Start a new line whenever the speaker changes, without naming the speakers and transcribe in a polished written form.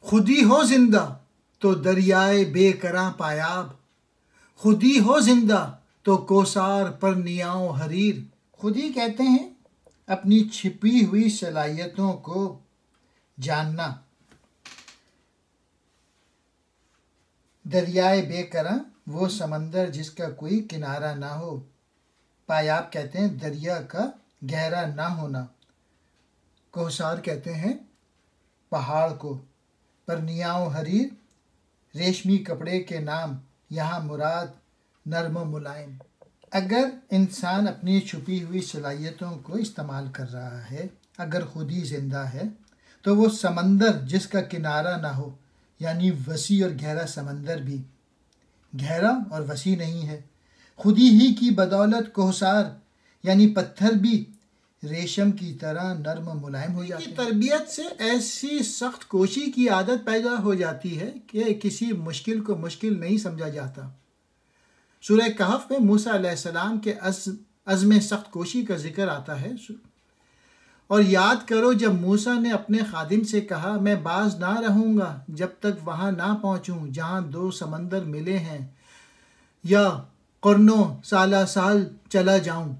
खुदी हो जिंदा तो दरियाए बेकरां पायाब, खुदी हो जिंदा तो कोसार पर नियाओ हरीर। खुदी कहते हैं अपनी छिपी हुई सलाहियतों को जानना। दरियाए बेकरां वो समंदर जिसका कोई किनारा ना हो। पायाब कहते हैं दरिया का गहरा ना होना। कोसार कहते हैं पहाड़ को। पर नियाओ हरीर रेशमी कपड़े के नाम, यहाँ मुराद नर्म मुलायम। अगर इंसान अपनी छुपी हुई सलाहियतों को इस्तेमाल कर रहा है, अगर खुद ही जिंदा है, तो वो समंदर जिसका किनारा ना हो, यानी वसी और गहरा समंदर भी गहरा और वसी नहीं है। खुदी ही की बदौलत कोहसार यानी पत्थर भी रेशम की तरह नर्म मुलायम हो जाते हैं। तरबियत से ऐसी सख्त कोशी की आदत पैदा हो जाती है कि किसी मुश्किल को मुश्किल नहीं समझा जाता। सूरह कहफ में मूसा अलैहिस्सलाम के अज़्म सख्त कोशी का जिक्र आता है। और याद करो जब मूसा ने अपने खादिम से कहा, मैं बाज ना रहूँगा जब तक वहाँ ना पहुँचूँ जहाँ दो समंदर मिले हैं, या कर्नों साला साल चला जाऊँ।